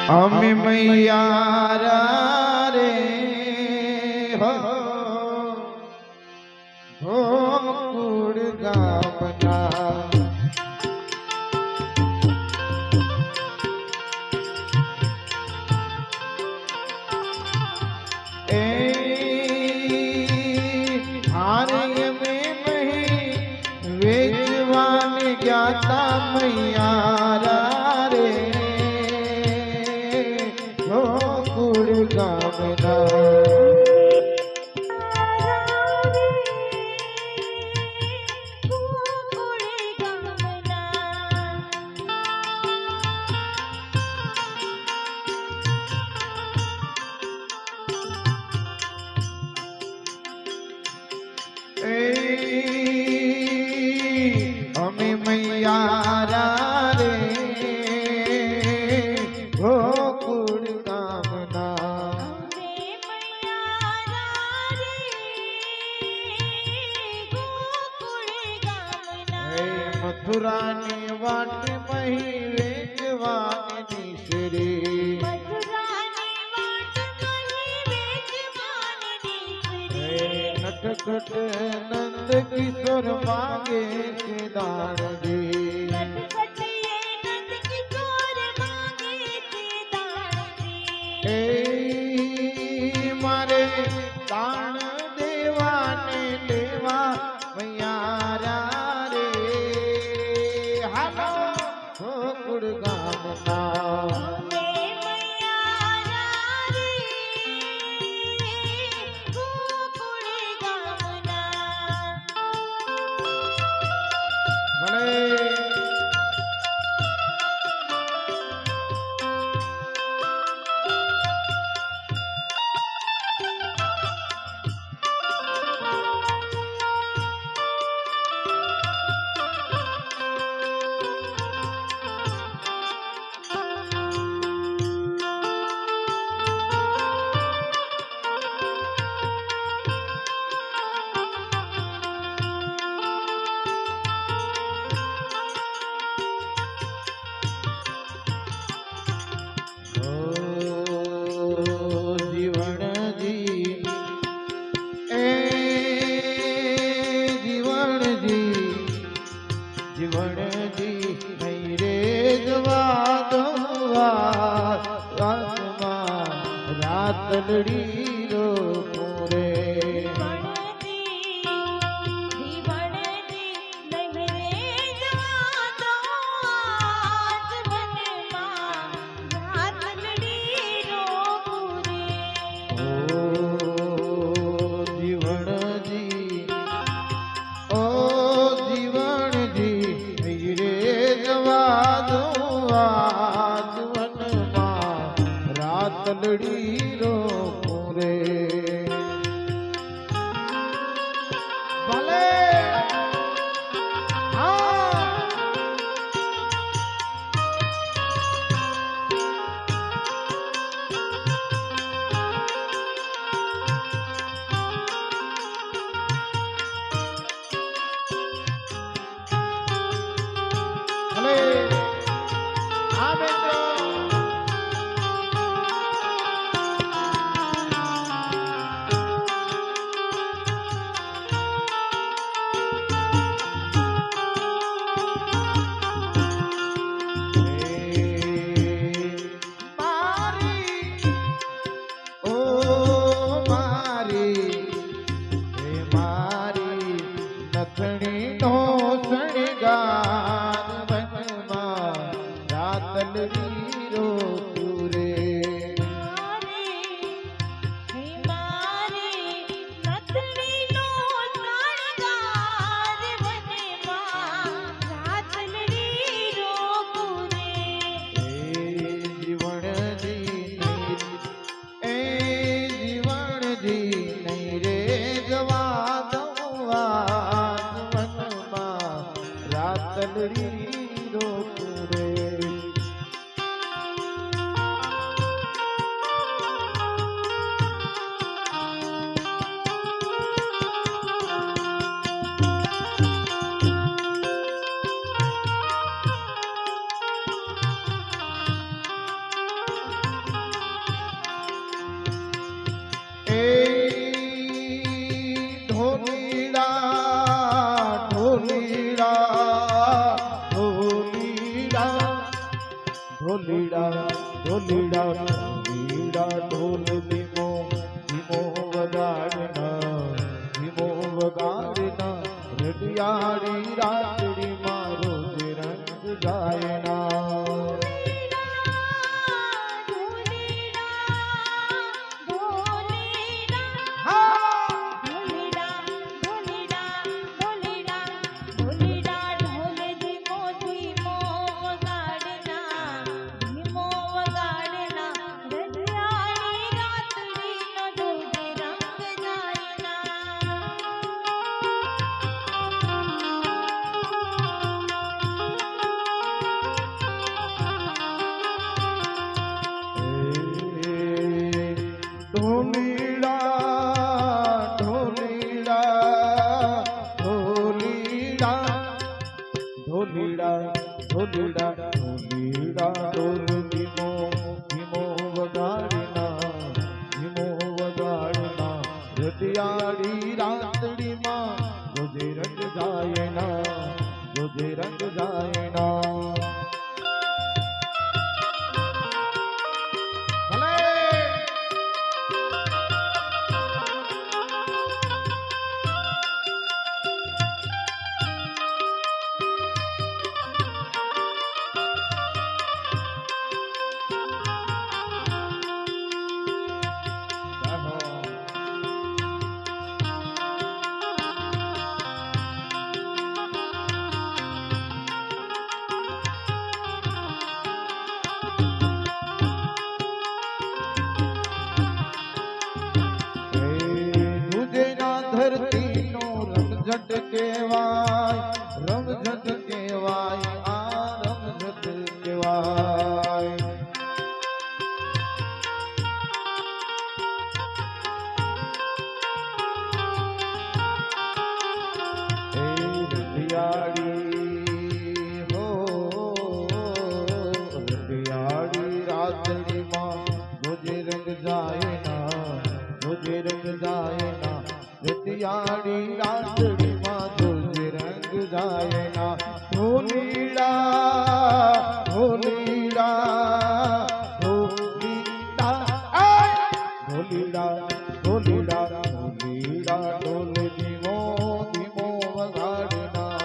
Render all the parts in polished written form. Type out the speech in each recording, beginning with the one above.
અમે મૈયા રે હો ગોકુળ ગામના એ હારે મેં મહી વેચવાને જ્ઞાતા મૈયા રે ગોકુળ ગામના અમે મૈયા રે ગોકુળ ગામના મથુરાની વાટ મહી વેચવાની શ્રી નટખટ નંદ કિશોર માગે છે દાણજી એ મારે દાણ દેવાને લેવા મૈયા રે હાલો ગોકુળ ગામના જીવણજી નહીં રે જવા દવા રાત લડી રો પૂરે લડી રો પૂરે ભલે ભલે ઢોલીડા ઢોલીડા ઢોલ ધીમો ધીમો વગાડના ધીમો વગાડના રટિયાળી રાતડી મારો રંગ ગાયના ઢોલીડા ઢોલીડા ઢોલ ધીમો ધીમો વગાડના ધીમો વગાડના રટિયાળી રાતડીમાં જોજે રંગ જાયના જોજે રંગ જાયના ધરતી નો રમઝટ કહેવાય રમઝટ કહેવાય આ રમઝટ કહેવાય હે રટિયાળી હો રટિયાળી રાતડીમાં જોજે રંગ જાય ના જોજે રંગ જાય ના રટિયાળી રાતડીમાં જોજે રંગ જાયના ઢોલીડા ઢોલીડા ઢોલીડા ઢોલીડા ઢોલીડા ઢોલીડા ઢોલ ધીમો ધીમો વગાડના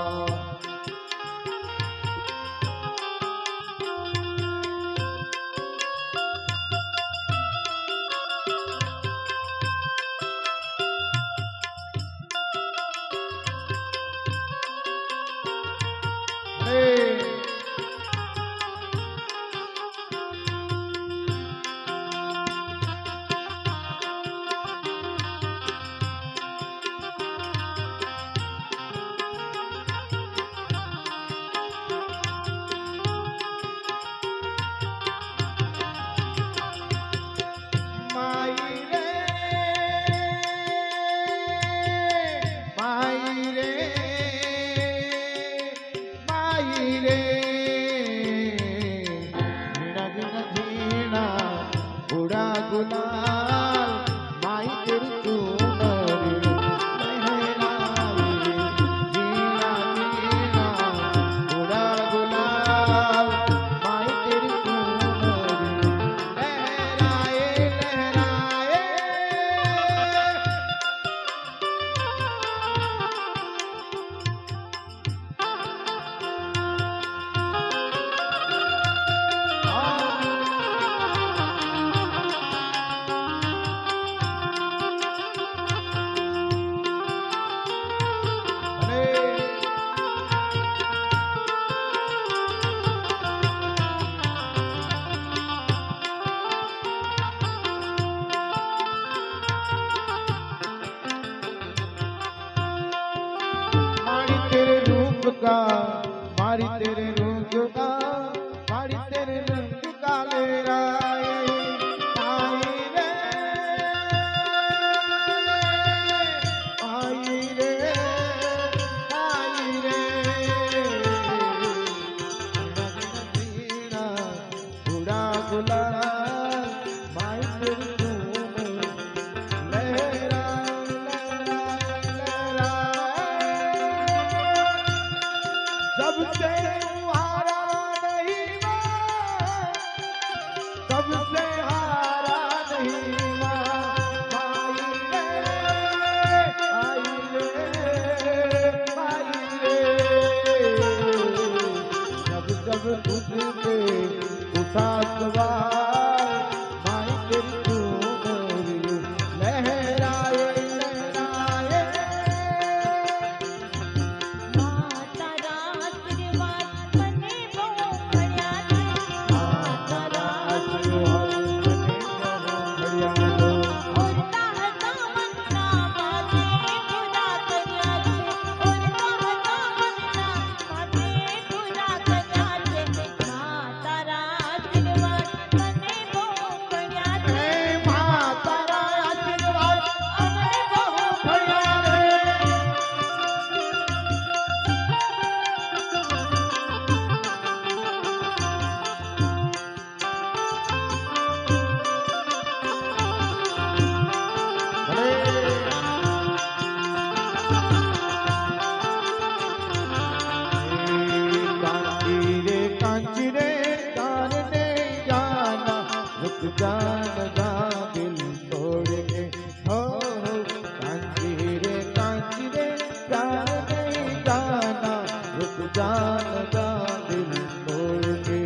ગુલાલ માઈ તેરી ચૂનરી લહેરાઈ જીણા જીણા ગુડા ગુલાલ માઈ તેરી ચૂનરી લહેરાએ લહેરાએ का मारी तेरे रूप का मारी तेरे रंग का ले राय आई रे आई रे आई रे बुढ़ा गुलाल माई तेरी धूम लहरा जब से तुम्हारा नहीं सबसे हारा नहीं माँ माई रे आई रे माई रे जब जब तुझ पे उठा सवार माई तेरी चूनरी लहराए लहराए जान जा दिल तोड़ के हो कांची रे प्यार नहीं जाना रुक जान जा दिल तोड़ के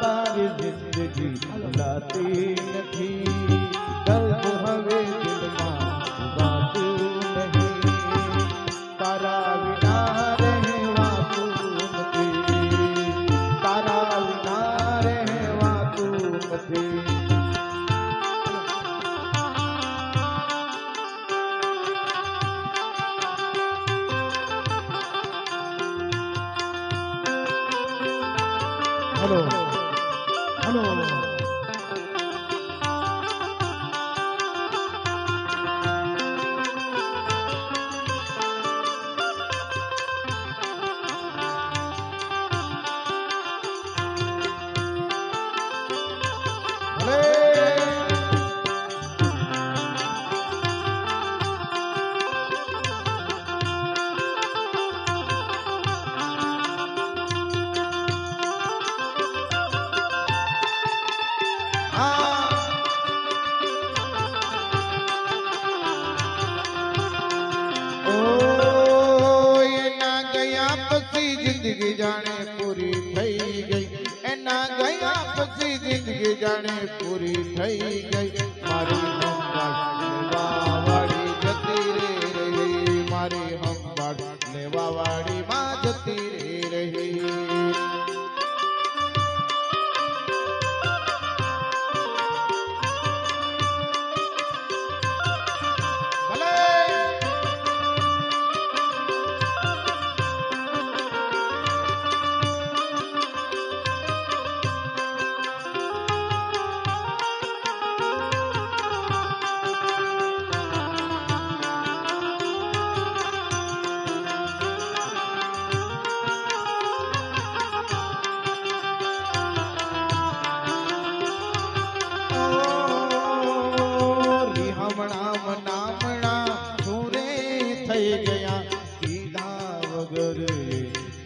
तारी जिंदगी भुलाती नहीं दर्द हवे दिल बातू नहीं तारा विना रहवा तू नहीं तारा विना रहवा तू नहीं हेलो हेलो जिंदगी जाने पूरी थई गई एना गया पछी जिंदगी जाने पूरी थई गई मारी हम वाड़ी जती रे रही मारी हम लेवा वाड़ी मां जती रे रही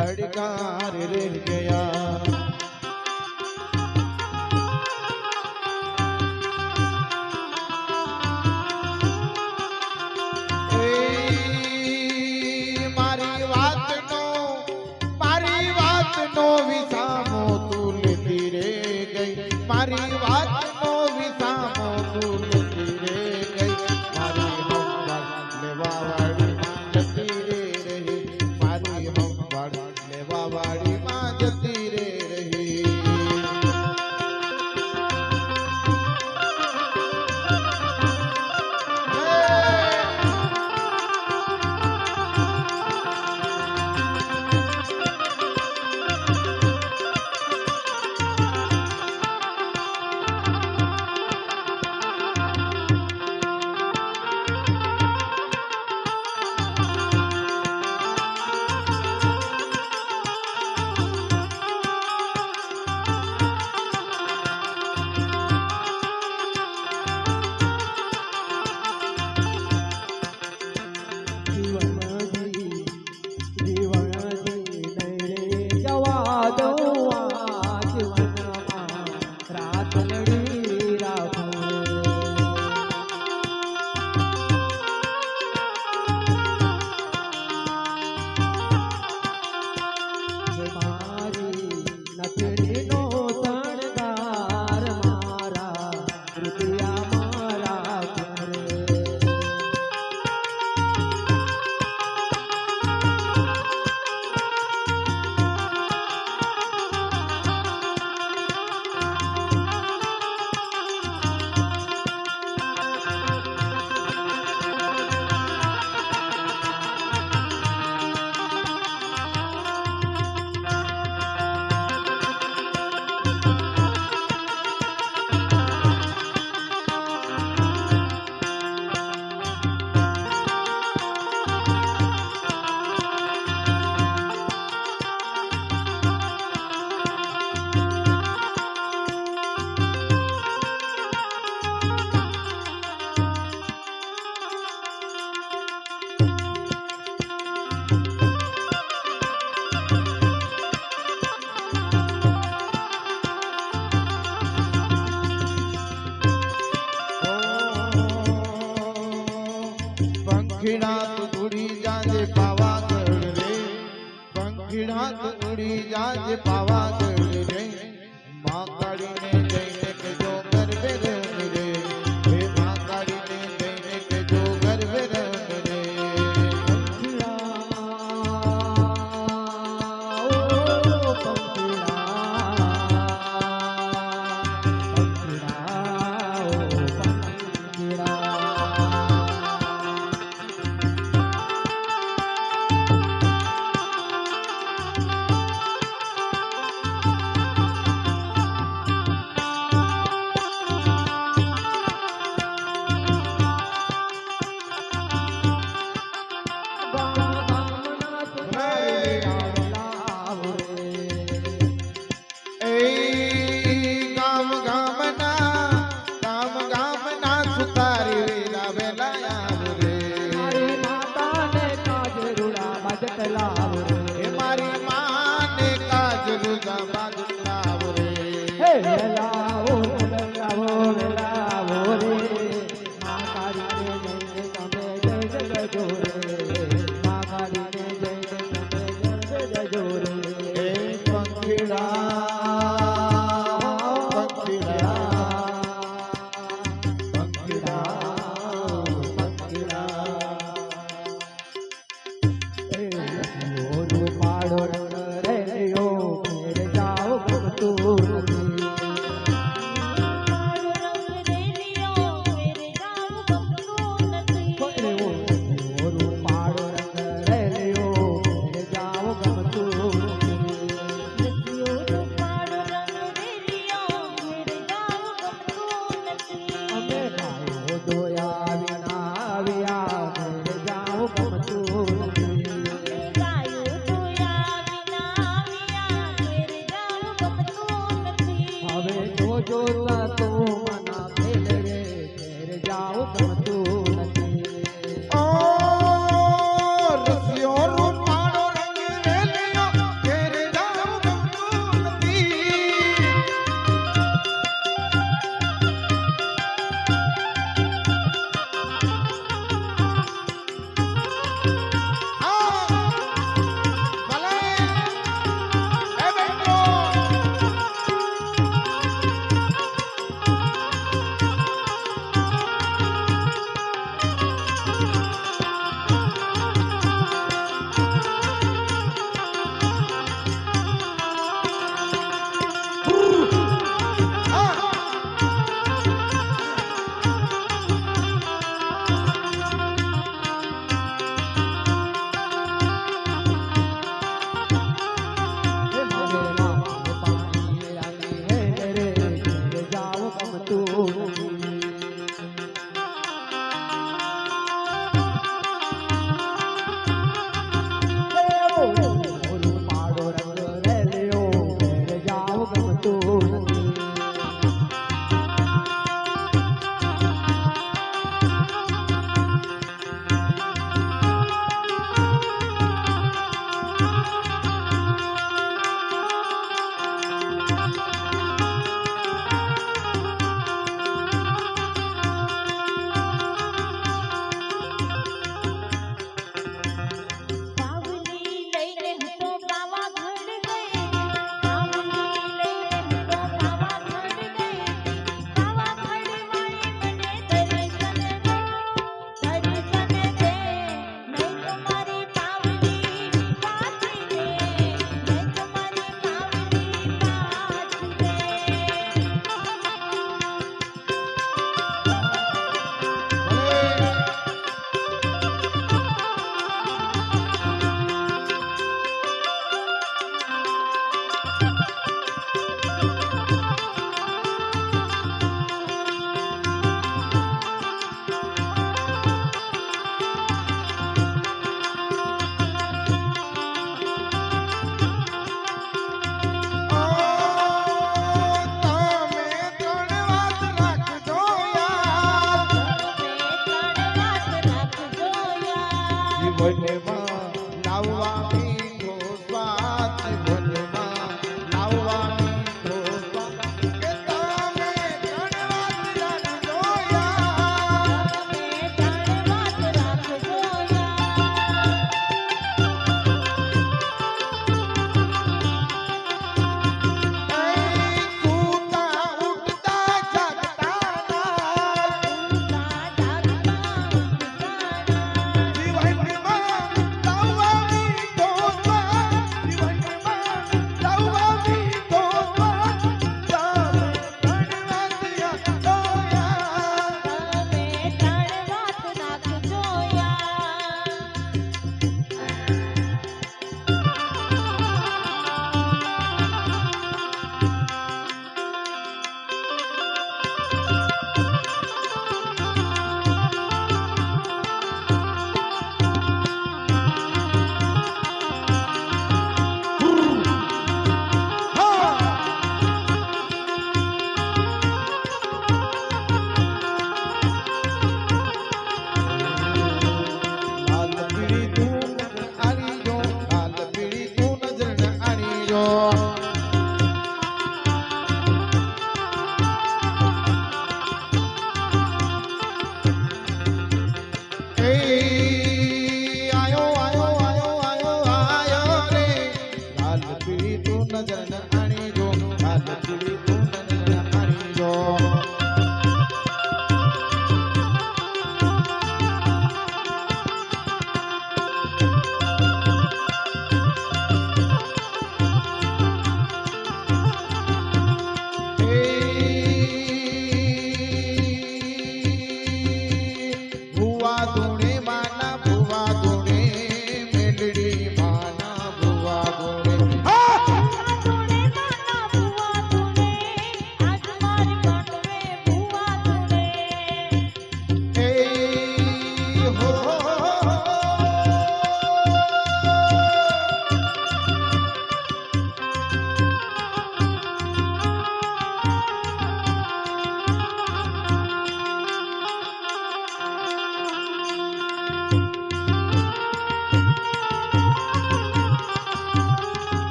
अड़कार रह गया मारी बात नो विसामो तू लेती रे गई मारी बात नो विसामो तू लेती रे गई मारी हम लेवा वाड़ी जती रे रही मारी हम लेवा वाड़ी मां जती रे रही આજે પાવાગઢ જઈ માં કાળીને જઈને કેજો ગરબે રમે રે હે માં કાળીને જઈને કેજો ગરબે રમે રે મારી માને કાજરૂ બાદ લાવો રે હે લાવો લાવો લાવો રે માં કાળીને જઈને તમે જય જજો રે માં કાળીને જઈને તમે જય જજો રે હે પંખીડા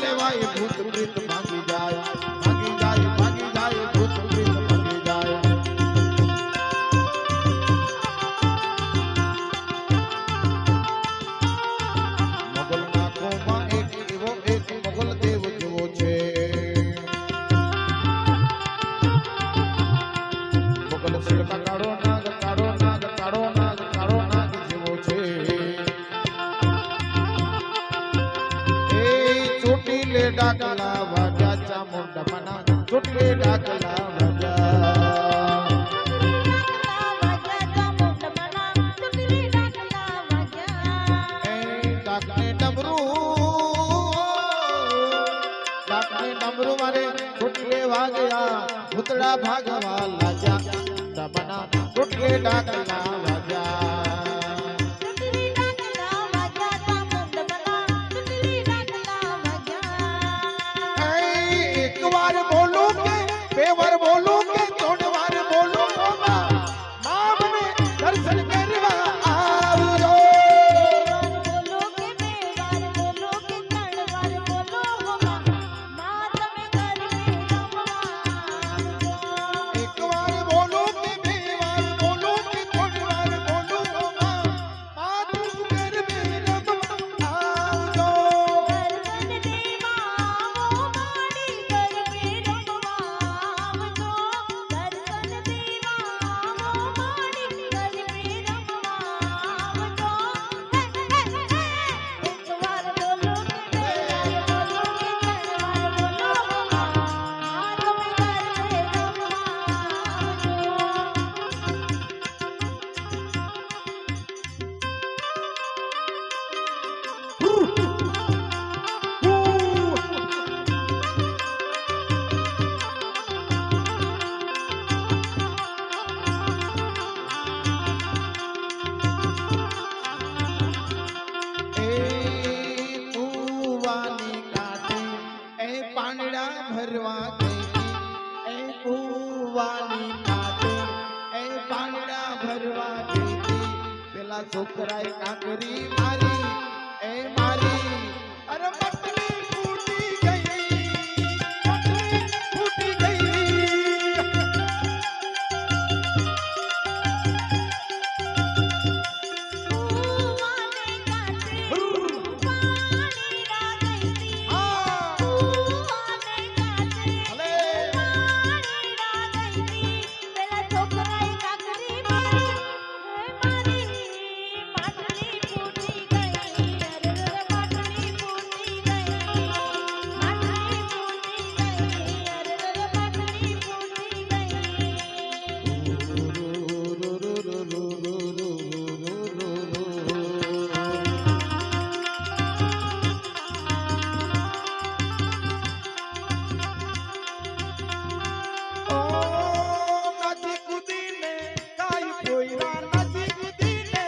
લેવાય ભૂત પ્રીત ભાગી જાય ભાગી જાય ભાગી જાય ભૂત પ્રીત ભાગી જાય મોગલ નાકોમાં એક એવો એક મોગલ દેવ જેવો છે મોગલ શિલ્પા કાળો નાગ કાળો નાગ કાળો નાગ કાળો નાગ જેવો છે ચોટીલે ડાકલા વાગ્યા ચામુંડા મના ચોટીલે ડાકલા વાગ્યા ડાકને ડમરું મારે ચોટીલે વાગ્યા ભૂતડા ભાગવા લાગ્યા દમના ચોટીલે ડાકલા વાગ્યા बोलूं के बेवर बोलूं के तोड़ वार बोलूं मां મને દર્શન કરવા આવજો બોલો કે બેવાર બોલો કે ત્રણ વાર બોલો માં તમે ઘર મે રમવા એક વાર બોલું કે બે વાર બોલું કે ત્રણ વાર બોલું માં તું ઘર મે રમવા આવજો દર્શન દેવા ઓ માડી ઘર મે રમવા આવજો દર્શન દેવા ઓ માડી ઘર મે રમવા આવજો એક વાર બોલો કે બેવાર બોલો કે ત્રણ વાર બોલો માં તમે ઘર મે રમવા કુવાની કાંઠે એ પાંદડા ભરવા ગઈ એ કુવાની કાંઠે એ પાંદડા ભરવા ગઈ પેલા છોકરાએ કાંકરી મારી એ મારી અરે મટલી ફૂટી ગઈ મટલી ફૂટી ગઈ કુવાને કાંઠે પાણી રાગઈતી હા કુવાને કાંઠે ભલે પાણી રાગઈતી પેલા છોકરાએ કાકરી મારી માટલી ફૂટી ગઈ અરે માટલી ફૂટી ગઈ માટલી ફૂટી ગઈ અરે માટલી ફૂટી ઓ નાચી કૂદીને કાઈ કોઈના નાચી કૂદીને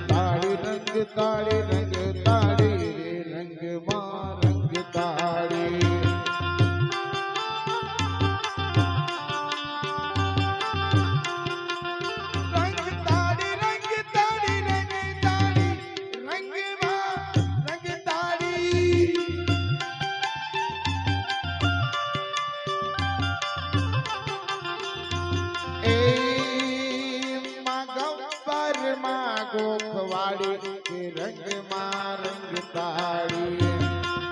કાઈ રંગ તાળી રંગ તાળી રે રંગમાં રંગ તાળી રંગ તાળી રંગ તાળી રંગ તાળી રંગમાં રંગ તાળી એ ગબ્બર માં ગોખવાડી કે રંગમાં રંગ તાળી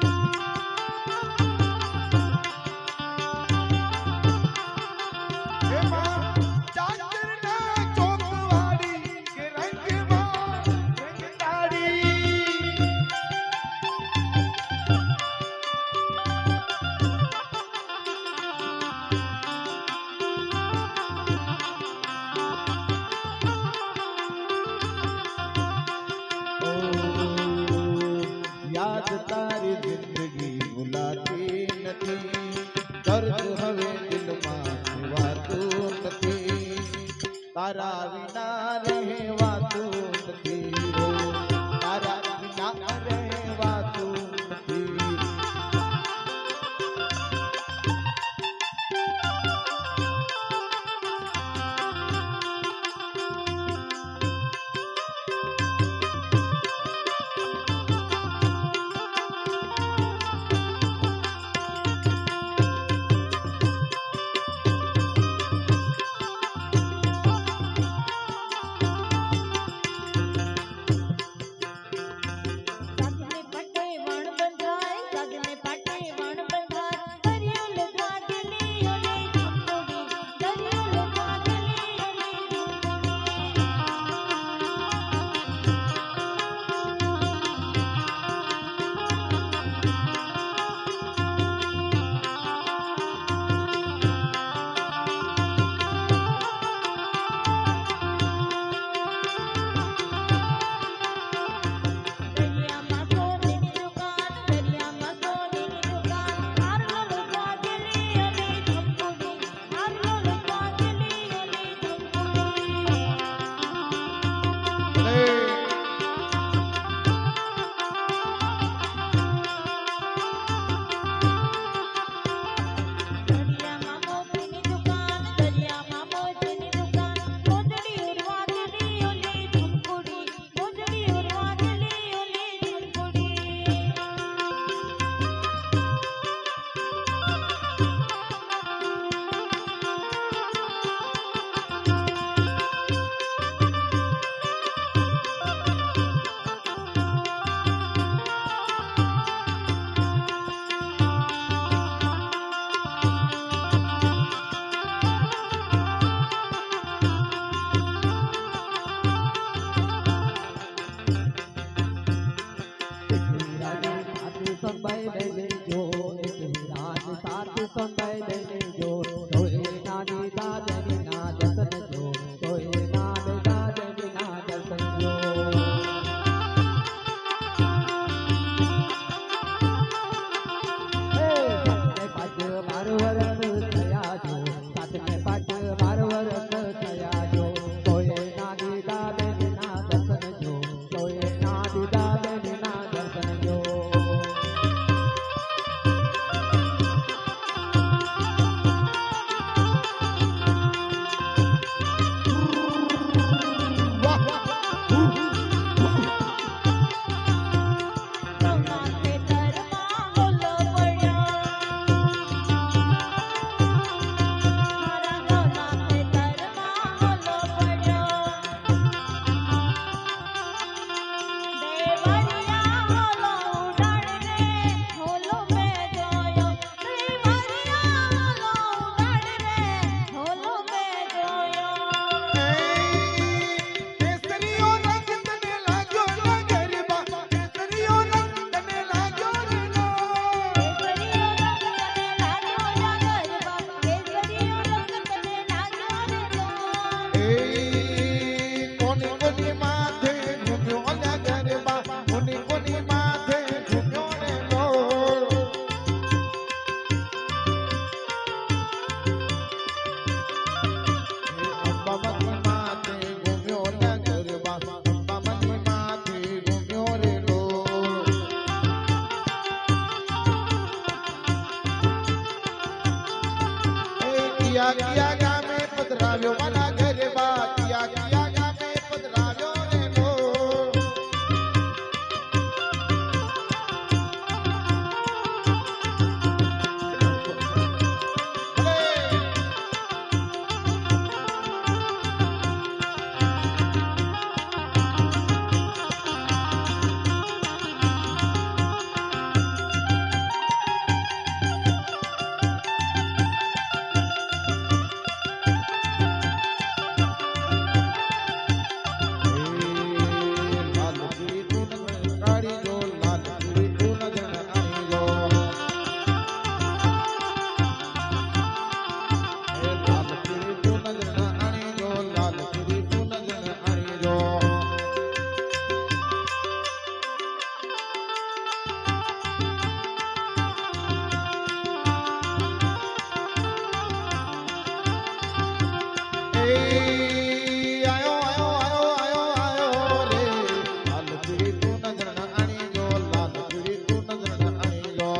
યાદ તારી જિંદગી ભૂલાતી નથી, દર્દ હવે દિલમાં સેવાતું નથી, તારા વિના રહેવાતું નથી, હો તારા વિના રહેવાતું નથી. સાગને પાટે વણ બંધાય, સાગને પાટે વણ બંધાય, દરિયો લગા દિલી ઓલે ઝૂંપડી, દરિયો લગા દિલી ઓલે ઝૂંપડી. દરિયામાં સોનીની દુકાન, દરિયામાં સોનીની દુકાન, હારલો લગા દિલી ઓલે ઝૂંપડી, હારલો લગા દિલી ઓલે ઝૂંપડી. દરિયામાં મોતીની દુકાન, દરિયામાં મોતીની દુકાન, મોજડી ઉરવા દિલી ઓલે ઝૂંપડી, મોજડી ઉરવા દિલી ઓલે ઝૂંપડી. ગૌના ખેતરમાં હોલો પડ્યો, મારા ગૌના ખેતરમાં હોલો પડ્યો. દેવરિયા હોલો ઉડાડ રે, હોલો મેં જોયો, દેવરિયા હોલો ઉડાડ રે, હોલો મેં જોયો. કેસરીઓ રંગ તને લાગ્યો ને ગરબા, કેસરીઓ રંગ તને લાગ્યો ને લો. કેસરીયો રંગ તને લાગ્યો યા ગરબા, કેસરીયો રંગ તને લાગ્યો રે લો. કોની કોની માથે ઘૂમ્યો ને ગરબા, કોની કોની માથે ઘૂમ્યો ને લો. અંબામાની માથે ઘૂમ્યો ને ગરબા, અંબામાની માથે ઘૂમ્યો રે લો. કિયા કિયા ગામે પધરાવ્યો મારા ગરબા, કિયા કિયા ગામે પધરાવ્યો રે લો. આયો આયો આયો આયો આયો રે લાલ પીળી તું નજર ન આણી જો લાલ પીળી તું નજર ન આણી જો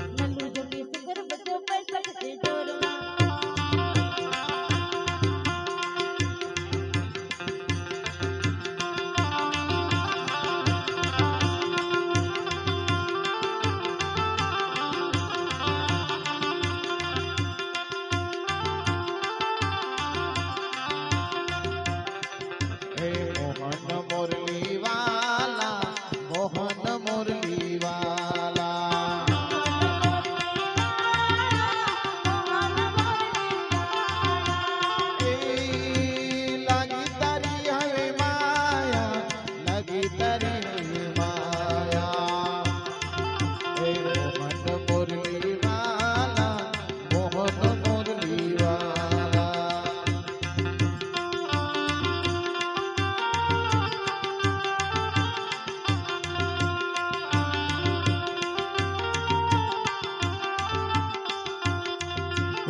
નલ્લુ જો કે સુગર બધો પર સખતે જોરમાં હે મોહન મુરલી વાલા મોહન મુરલી વાલા એ લાગી તારી હવે માયા લાગી તારી હવે માયા હે મોહન મુરલી વાલા મોહન મુરલી વાલા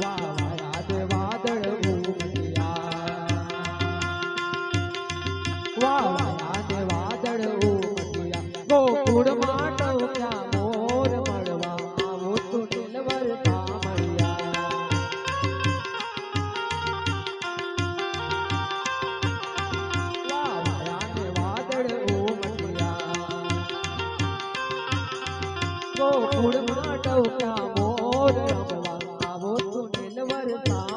વાવાયા વાદળ ઉમટ્યા વાવાયા વાદળ ઉમટ્યા ગોકુળમાં ટોક્યા મોર મળવા આવો તું દિલવર સામળિયા વાવાયા વાદળ ઉમટ્યા ગોકુળમાં ટોક્યા મોર મળવા આવો તું દિલવર સામળિયા